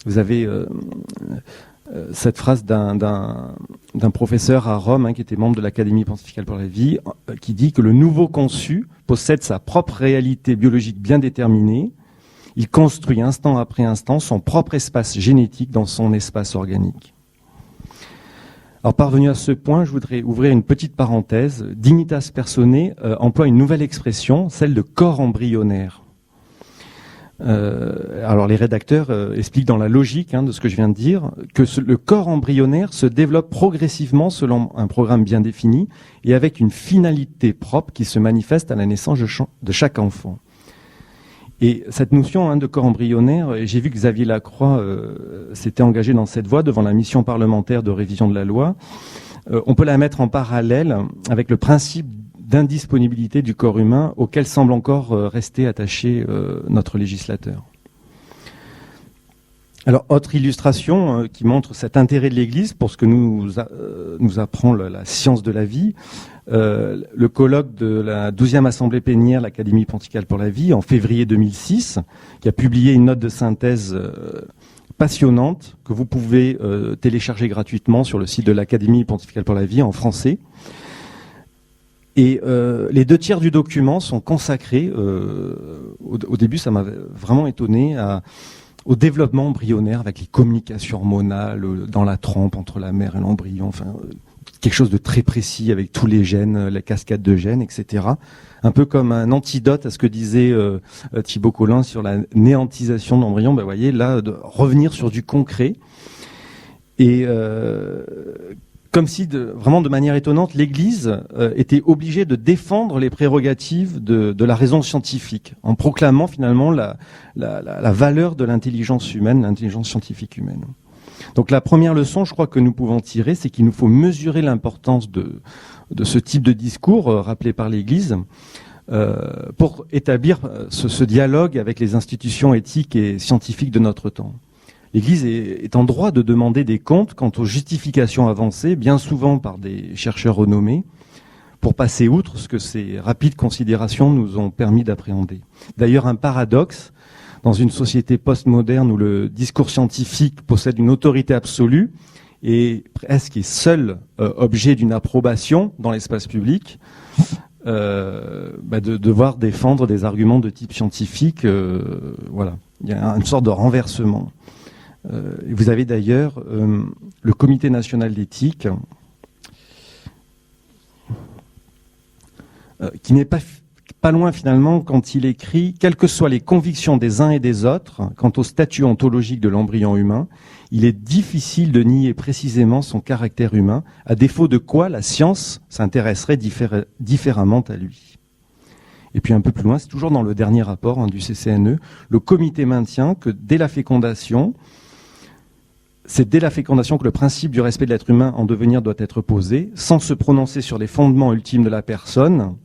Vous avez cette phrase d'un professeur à Rome, qui était membre de l'Académie pontificale pour la vie, qui dit que le nouveau conçu possède sa propre réalité biologique bien déterminée. Il construit instant après instant son propre espace génétique dans son espace organique. Alors, parvenu à ce point, je voudrais ouvrir une petite parenthèse. Dignitas Personae emploie une nouvelle expression, celle de corps embryonnaire. Alors les rédacteurs expliquent dans la logique de ce que je viens de dire que le corps embryonnaire se développe progressivement selon un programme bien défini et avec une finalité propre qui se manifeste à la naissance de chaque enfant. Et cette notion de corps embryonnaire, j'ai vu que Xavier Lacroix s'était engagé dans cette voie devant la mission parlementaire de révision de la loi. On peut la mettre en parallèle avec le principe d'indisponibilité du corps humain auquel semble encore rester attaché notre législateur. Alors, autre illustration qui montre cet intérêt de l'Église pour ce que nous apprend la science de la vie, le colloque de la 12e Assemblée plénière, l'Académie pontificale pour la vie, en février 2006, qui a publié une note de synthèse passionnante que vous pouvez télécharger gratuitement sur le site de l'Académie pontificale pour la vie en français. Et les 2/3 du document sont consacrés, au début ça m'avait vraiment étonné, au développement embryonnaire avec les communications hormonales dans la trompe entre la mère et l'embryon, enfin quelque chose de très précis avec tous les gènes, la cascade de gènes, etc. Un peu comme un antidote à ce que disait Thibaut Collin sur la néantisation de l'embryon. Vous voyez, là, de revenir sur du concret. Et comme si, vraiment de manière étonnante, l'Église était obligée de défendre les prérogatives de la raison scientifique, en proclamant finalement la valeur de l'intelligence humaine, l'intelligence scientifique humaine. Donc la première leçon, je crois que nous pouvons tirer, c'est qu'il nous faut mesurer l'importance de ce type de discours rappelé par l'Église pour établir ce dialogue avec les institutions éthiques et scientifiques de notre temps. L'Église est en droit de demander des comptes quant aux justifications avancées, bien souvent par des chercheurs renommés, pour passer outre ce que ces rapides considérations nous ont permis d'appréhender. D'ailleurs, un paradoxe, dans une société postmoderne où le discours scientifique possède une autorité absolue et presque est seul objet d'une approbation dans l'espace public, de devoir défendre des arguments de type scientifique, voilà, il y a une sorte de renversement. Vous avez d'ailleurs le Comité national d'éthique qui n'est pas loin finalement quand il écrit « Quelles que soient les convictions des uns et des autres quant au statut ontologique de l'embryon humain, il est difficile de nier précisément son caractère humain, à défaut de quoi la science s'intéresserait différemment à lui. » Et puis un peu plus loin, c'est toujours dans le dernier rapport du CCNE, le comité maintient que c'est dès la fécondation que le principe du respect de l'être humain en devenir doit être posé, sans se prononcer sur les fondements ultimes de la personne,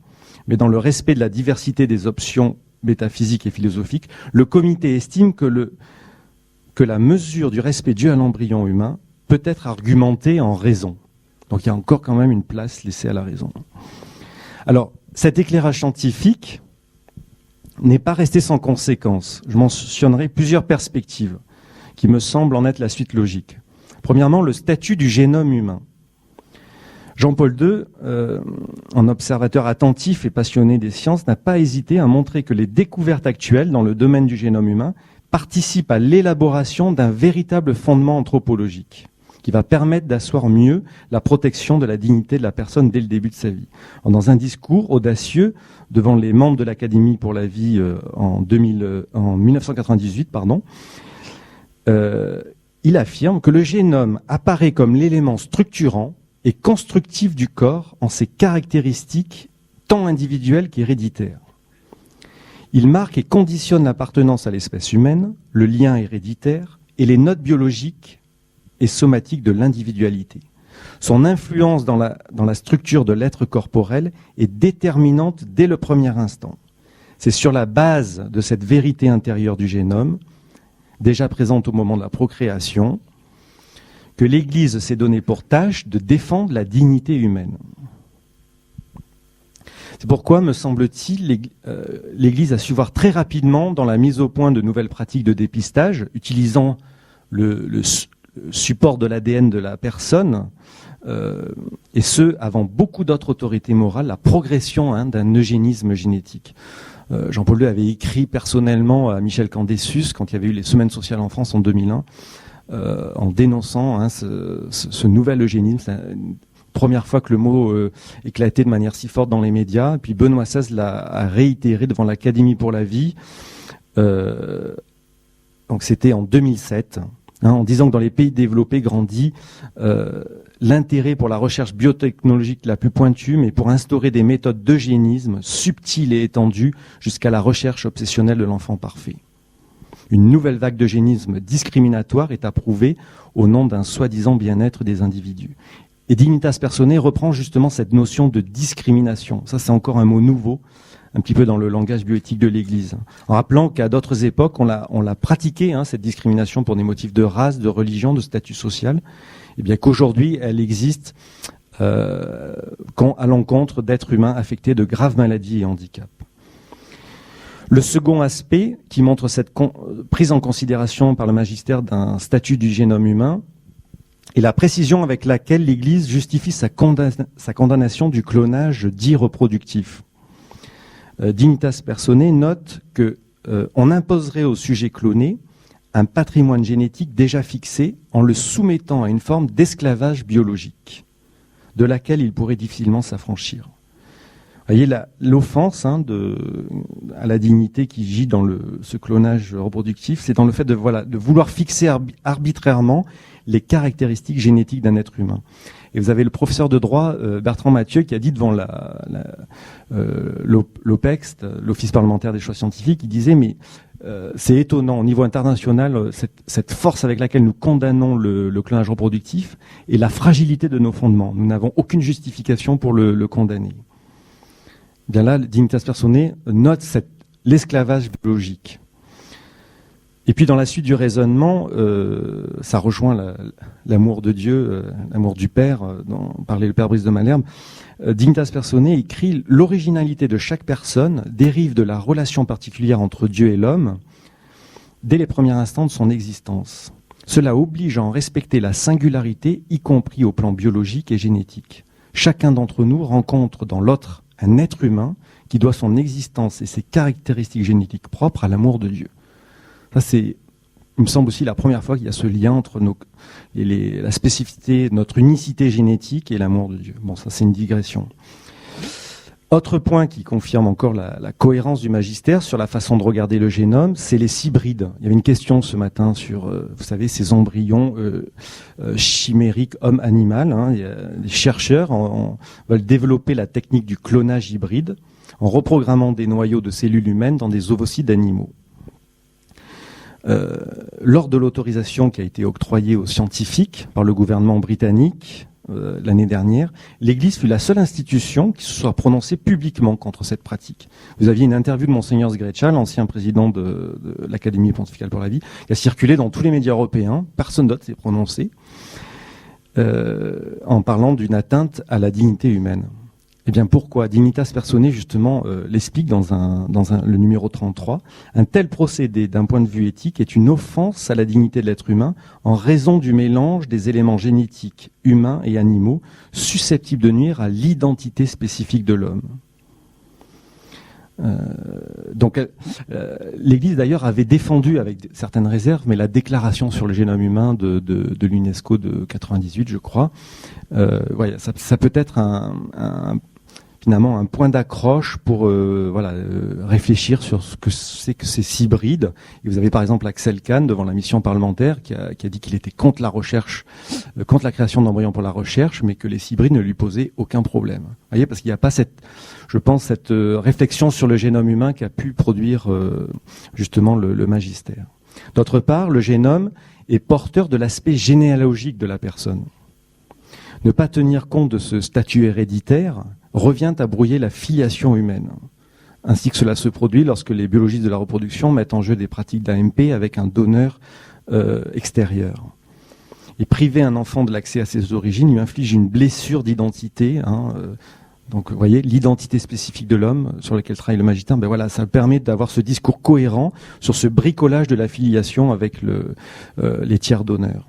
mais dans le respect de la diversité des options métaphysiques et philosophiques. Le comité estime que la mesure du respect dû à l'embryon humain peut être argumentée en raison. Donc il y a encore quand même une place laissée à la raison. Alors, cet éclairage scientifique n'est pas resté sans conséquences. Je mentionnerai plusieurs perspectives qui me semblent en être la suite logique. Premièrement, le statut du génome humain. Jean-Paul II, en observateur attentif et passionné des sciences, n'a pas hésité à montrer que les découvertes actuelles dans le domaine du génome humain participent à l'élaboration d'un véritable fondement anthropologique qui va permettre d'asseoir mieux la protection de la dignité de la personne dès le début de sa vie. Dans un discours audacieux devant les membres de l'Académie pour la vie en 1998, il affirme que le génome apparaît comme l'élément structurant et constructif du corps en ses caractéristiques tant individuelles qu'héréditaires. Il marque et conditionne l'appartenance à l'espèce humaine, le lien héréditaire et les notes biologiques et somatiques de l'individualité. Son influence dans la structure de l'être corporel est déterminante dès le premier instant. C'est sur la base de cette vérité intérieure du génome, déjà présente au moment de la procréation, que l'Église s'est donnée pour tâche de défendre la dignité humaine. C'est pourquoi, me semble-t-il, l'Église a su voir très rapidement dans la mise au point de nouvelles pratiques de dépistage, utilisant le support de l'ADN de la personne, et ce, avant beaucoup d'autres autorités morales, la progression d'un eugénisme génétique. Jean-Paul II avait écrit personnellement à Michel Candessus, quand il y avait eu les Semaines sociales en France en 2001, en dénonçant ce nouvel eugénisme. C'est une première fois que le mot éclatait de manière si forte dans les médias. Et puis Benoît XVI l'a réitéré devant l'Académie pour la vie. Donc c'était en 2007, en disant que dans les pays développés grandit l'intérêt pour la recherche biotechnologique la plus pointue, mais pour instaurer des méthodes d'eugénisme subtiles et étendues jusqu'à la recherche obsessionnelle de l'enfant parfait. Une nouvelle vague d'eugénisme discriminatoire est approuvée au nom d'un soi-disant bien-être des individus. Et Dignitas Personae reprend justement cette notion de discrimination. Ça, c'est encore un mot nouveau, un petit peu dans le langage bioéthique de l'Église. En rappelant qu'à d'autres époques, on l'a pratiqué, cette discrimination pour des motifs de race, de religion, de statut social. Et bien qu'aujourd'hui, elle existe à l'encontre d'êtres humains affectés de graves maladies et handicaps. Le second aspect qui montre cette prise en considération par le magistère d'un statut du génome humain est la précision avec laquelle l'Église justifie sa condamnation du clonage dit reproductif. Dignitas Personae note qu'on imposerait au sujet cloné un patrimoine génétique déjà fixé en le soumettant à une forme d'esclavage biologique, de laquelle il pourrait difficilement s'affranchir. Vous voyez l'offense à la dignité qui gît dans ce clonage reproductif, c'est dans le fait de vouloir fixer arbitrairement les caractéristiques génétiques d'un être humain. Et vous avez le professeur de droit Bertrand Mathieu qui a dit devant l'OPEX, l'Office parlementaire des choix scientifiques, il disait mais c'est étonnant au niveau international cette force avec laquelle nous condamnons le clonage reproductif et la fragilité de nos fondements. Nous n'avons aucune justification pour le condamner. Bien là, Dignitas Personae note l'esclavage biologique. Et puis dans la suite du raisonnement, ça rejoint l'amour de Dieu, l'amour du Père, dont parlait le Père Brice de Malherbe. Dignitas Personae écrit « L'originalité de chaque personne dérive de la relation particulière entre Dieu et l'homme dès les premiers instants de son existence. Cela oblige à en respecter la singularité, y compris au plan biologique et génétique. Chacun d'entre nous rencontre dans l'autre un être humain qui doit son existence et ses caractéristiques génétiques propres à l'amour de Dieu. » Ça, il me semble aussi la première fois qu'il y a ce lien entre la spécificité, notre unicité génétique et l'amour de Dieu. Bon, ça c'est une digression. Autre point qui confirme encore la cohérence du magistère sur la façon de regarder le génome, c'est les hybrides. Il y avait une question ce matin sur, vous savez, ces embryons chimériques homme-animal. Les chercheurs veulent développer la technique du clonage hybride en reprogrammant des noyaux de cellules humaines dans des ovocytes d'animaux. Lors de l'autorisation qui a été octroyée aux scientifiques par le gouvernement britannique l'année dernière, l'Église fut la seule institution qui se soit prononcée publiquement contre cette pratique. Vous aviez une interview de Monseigneur Sgreccia, l'ancien président de l'Académie pontificale pour la vie, qui a circulé dans tous les médias européens, personne d'autre s'est prononcé, en parlant d'une atteinte à la dignité humaine. Eh bien pourquoi ? Dignitas Personae justement l'explique dans le numéro 33. Un tel procédé d'un point de vue éthique est une offense à la dignité de l'être humain en raison du mélange des éléments génétiques humains et animaux susceptibles de nuire à l'identité spécifique de l'homme. L'Église d'ailleurs avait défendu avec certaines réserves, mais la déclaration sur le génome humain de l'UNESCO de 98, je crois, ça peut être finalement un point d'accroche pour réfléchir sur ce que c'est que ces hybrides. Et vous avez par exemple Axel Kahn devant la mission parlementaire qui a dit qu'il était contre la recherche, contre la création d'embryons pour la recherche, mais que les hybrides ne lui posaient aucun problème. Vous voyez, parce qu'il n'y a pas cette réflexion sur le génome humain qui a pu produire justement le magistère. D'autre part, le génome est porteur de l'aspect généalogique de la personne. Ne pas tenir compte de ce statut héréditaire revient à brouiller la filiation humaine, ainsi que cela se produit lorsque les biologistes de la reproduction mettent en jeu des pratiques d'AMP avec un donneur extérieur. Et priver un enfant de l'accès à ses origines lui inflige une blessure d'identité, Donc, vous voyez, l'identité spécifique de l'homme sur lequel travaille le Magitain, ben voilà, ça permet d'avoir ce discours cohérent sur ce bricolage de la filiation avec les tiers donneurs.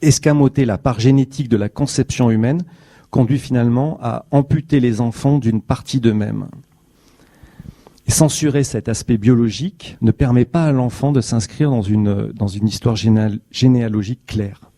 Escamoter la part génétique de la conception humaine conduit finalement à amputer les enfants d'une partie d'eux-mêmes. Et censurer cet aspect biologique ne permet pas à l'enfant de s'inscrire dans une histoire généalogique claire.